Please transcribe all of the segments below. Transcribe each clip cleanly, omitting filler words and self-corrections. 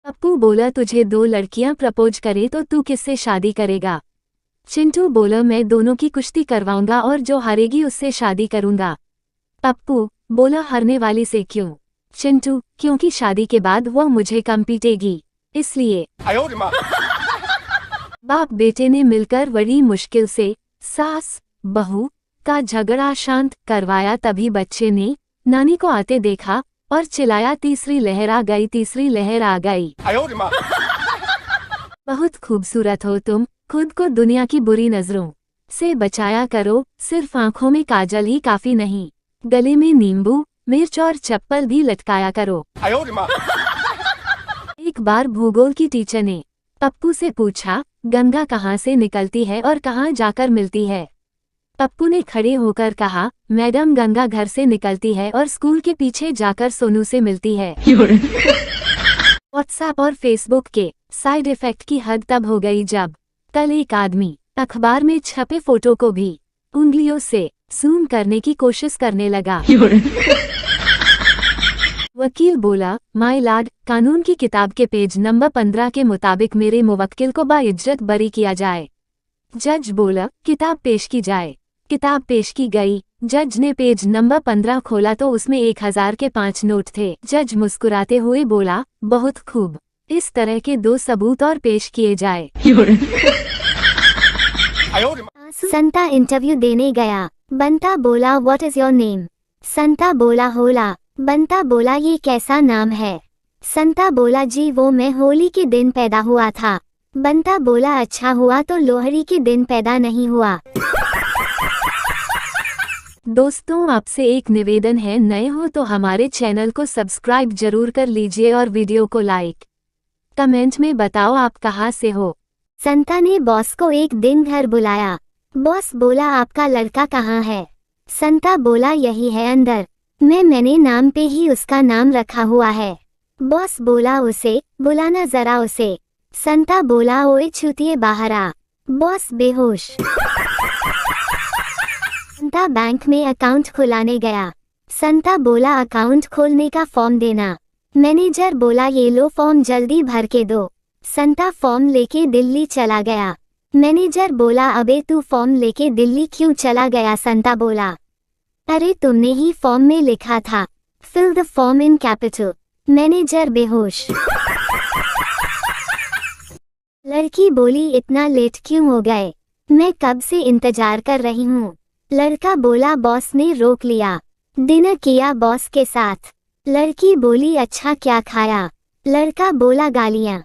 पप्पू बोला तुझे 2 लड़कियां प्रपोज करे तो तू किससे शादी करेगा? चिंटू बोला मैं दोनों की कुश्ती करवाऊंगा और जो हारेगी उससे शादी करूंगा। पप्पू बोला हारने वाली से क्यों? चिंटू क्योंकि शादी के बाद वो मुझे कम पीटेगी, इसलिए। बाप बेटे ने मिलकर बड़ी मुश्किल से सास बहू का झगड़ा शांत करवाया, तभी बच्चे ने नानी को आते देखा और चिल्लाया तीसरी लहर आ गई, तीसरी लहर आ गई। बहुत खूबसूरत हो तुम, खुद को दुनिया की बुरी नजरों से बचाया करो, सिर्फ आंखों में काजल ही काफी नहीं, गले में नींबू मिर्च और चप्पल भी लटकाया करो। एक बार भूगोल की टीचर ने पप्पू से पूछा गंगा कहाँ से निकलती है और कहाँ जाकर मिलती है? पप्पू ने खड़े होकर कहा मैडम गंगा घर से निकलती है और स्कूल के पीछे जाकर सोनू से मिलती है। व्हाट्सएप और फेसबुक के साइड इफेक्ट की हद तब हो गई जब कल एक आदमी अखबार में छपे फोटो को भी उंगलियों से जूम करने की कोशिश करने लगा। वकील बोला माय लॉर्ड, कानून की किताब के पेज नंबर 15 के मुताबिक मेरे मुवक्किल को बाइज्जत बरी किया जाए। जज बोला किताब पेश की जाए। किताब पेश की गई। जज ने पेज नंबर 15 खोला तो उसमें 1000 के 5 नोट थे। जज मुस्कुराते हुए बोला बहुत खूब, इस तरह के 2 सबूत और पेश किए जाए। संता इंटरव्यू देने गया। बंता बोला व्हाट इज योर नेम? संता बोला होला। बंता बोला ये कैसा नाम है? संता बोला जी वो मैं होली के दिन पैदा हुआ था। बंता बोला अच्छा हुआ तो लोहड़ी के दिन पैदा नहीं हुआ। दोस्तों आपसे एक निवेदन है, नए हो तो हमारे चैनल को सब्सक्राइब जरूर कर लीजिए और वीडियो को लाइक कमेंट में बताओ आप कहाँ से हो। संता ने बॉस को एक दिन घर बुलाया। बॉस बोला आपका लड़का कहाँ है? संता बोला यही है अंदर, मैंने नाम पे ही उसका नाम रखा हुआ है। बॉस बोला उसे बुलाना जरा उसे। संता बोला ओए छूतिए बाहर आ। बॉस बेहोश। संता बैंक में अकाउंट खुलाने गया। संता बोला अकाउंट खोलने का फॉर्म देना। मैनेजर बोला ये लो फॉर्म जल्दी भर के दो। संता फॉर्म लेके दिल्ली चला गया। मैनेजर बोला अबे तू फॉर्म लेके दिल्ली क्यों चला गया? संता बोला अरे तुमने ही फॉर्म में लिखा था fill the form in capital. Manager बेहोश। लड़की बोली इतना लेट क्यों हो गए? मैं कब से इंतजार कर रही हूँ। लड़का बोला बॉस ने रोक लिया। डिनर किया बॉस के साथ। लड़की बोली अच्छा क्या खाया? लड़का बोला गालियाँ।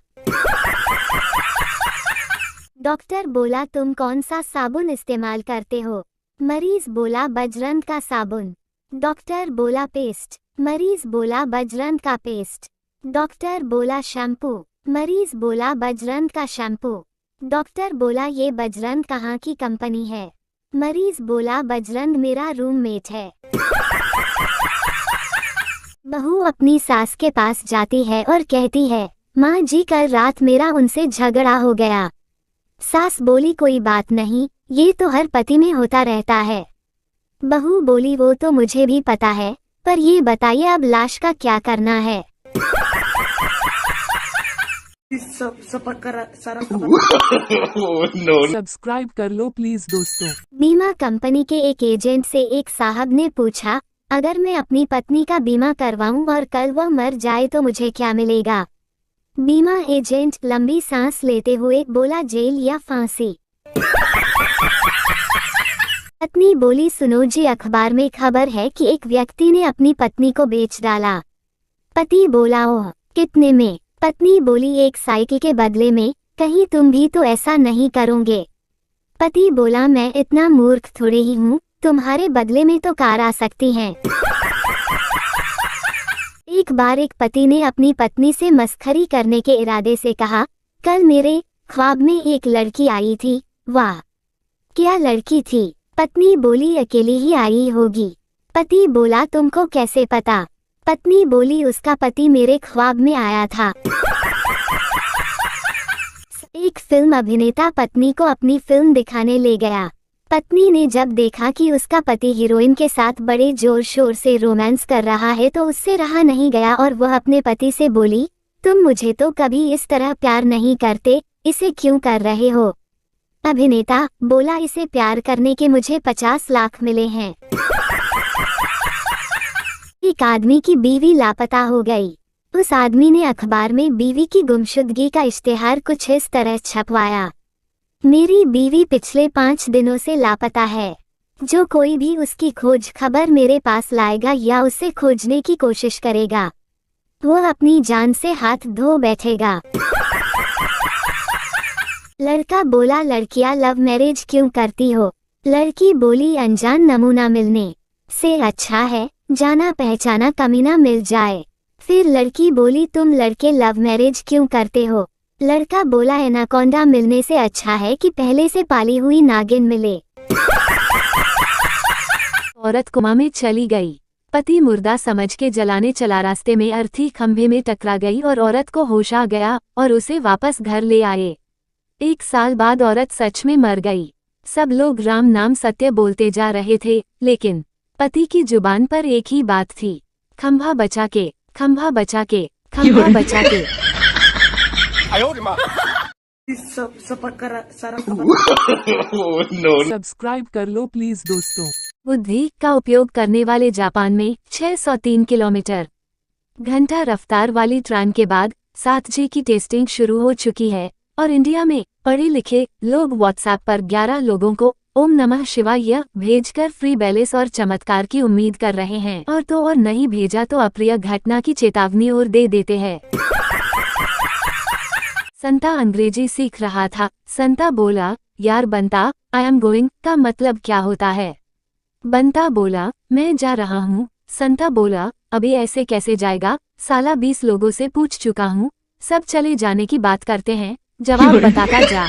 डॉक्टर बोला तुम कौन सा साबुन इस्तेमाल करते हो? मरीज बोला बजरंग का साबुन। डॉक्टर बोला पेस्ट। मरीज बोला बजरंग का पेस्ट। डॉक्टर बोला शैम्पू। मरीज बोला बजरंग का शैम्पू। डॉक्टर बोला ये बजरंग कहाँ की कंपनी है? मरीज बोला बजरंग मेरा रूममेट है। बहू अपनी सास के पास जाती है और कहती है माँ जी कल रात मेरा उनसे झगड़ा हो गया। सास बोली कोई बात नहीं, ये तो हर पति में होता रहता है। बहू बोली वो तो मुझे भी पता है, पर ये बताइए अब लाश का क्या करना है? सब्सक्राइब कर लो प्लीज दोस्तों। बीमा कंपनी के एक एजेंट से एक साहब ने पूछा अगर मैं अपनी पत्नी का बीमा करवाऊं और कल वह मर जाए तो मुझे क्या मिलेगा? बीमा एजेंट लंबी सांस लेते हुए बोला जेल या फांसी। पत्नी बोली सुनो जी अखबार में खबर है कि एक व्यक्ति ने अपनी पत्नी को बेच डाला। पति बोला ओह कितने में? पत्नी बोली 1 साइकिल के बदले में। कहीं तुम भी तो ऐसा नहीं करोगे? पति बोला मैं इतना मूर्ख थोड़े ही हूँ, तुम्हारे बदले में तो कार आ सकती है। एक बार एक पति ने अपनी पत्नी से मस्खरी करने के इरादे से कहा कल मेरे ख्वाब में एक लड़की आई थी। वाह क्या लड़की थी? पत्नी बोली अकेली ही आई होगी। पति बोला तुमको कैसे पता? पत्नी बोली उसका पति मेरे ख्वाब में आया था। एक फिल्म अभिनेता पत्नी को अपनी फिल्म दिखाने ले गया। पत्नी ने जब देखा कि उसका पति हीरोइन के साथ बड़े जोर शोर से रोमांस कर रहा है तो उससे रहा नहीं गया और वह अपने पति से बोली तुम मुझे तो कभी इस तरह प्यार नहीं करते, इसे क्यों कर रहे हो? अभिनेता बोला, इसे प्यार करने के मुझे 50 लाख मिले हैं। एक आदमी की बीवी लापता हो गई। उस आदमी ने अखबार में बीवी की गुमशुदगी का इश्तेहार कुछ इस तरह छपवाया, मेरी बीवी पिछले 5 दिनों से लापता है। जो कोई भी उसकी खोज खबर मेरे पास लाएगा या उसे खोजने की कोशिश करेगा, वो अपनी जान से हाथ धो बैठेगा। लड़का बोला, लड़कियां लव मैरिज क्यों करती हो? लड़की बोली, अनजान नमूना मिलने से अच्छा है जाना पहचाना कमीना मिल जाए। फिर लड़की बोली, तुम लड़के लव मैरिज क्यों करते हो? लड़का बोला, एनाकोंडा मिलने से अच्छा है कि पहले से पाली हुई नागिन मिले। औरत कोमा में चली गई। पति मुर्दा समझ के जलाने चला रास्ते में अर्थी खंभे में टकरा गई और औरत को होश आ गया और उसे वापस घर ले आए। 1 साल बाद औरत सच में मर गई। सब लोग राम नाम सत्य बोलते जा रहे थे, लेकिन पति की जुबान पर एक ही बात थी, खंभा बचा के, खंभा बचा के, खंभा बचा के। सब्सक्राइब कर लो प्लीज दोस्तों। बुद्धि का उपयोग करने वाले जापान में 603 किलोमीटर घंटा रफ्तार वाली ट्रेन के बाद 7G की टेस्टिंग शुरू हो चुकी है और इंडिया में पढ़े लिखे लोग व्हाट्सएप पर 11 लोगों को ओम नमः शिवाय भेजकर फ्री बैलेंस और चमत्कार की उम्मीद कर रहे हैं, और तो और नहीं भेजा तो अप्रिय घटना की चेतावनी और दे देते हैं। संता अंग्रेजी सीख रहा था। संता बोला, यार बंता, आई एम गोइंग का मतलब क्या होता है? बंता बोला, मैं जा रहा हूँ। संता बोला, अबे ऐसे कैसे जाएगा? साला 20 लोगों से पूछ चुका हूँ, सब चले जाने की बात करते हैं, जवाब बताता जा।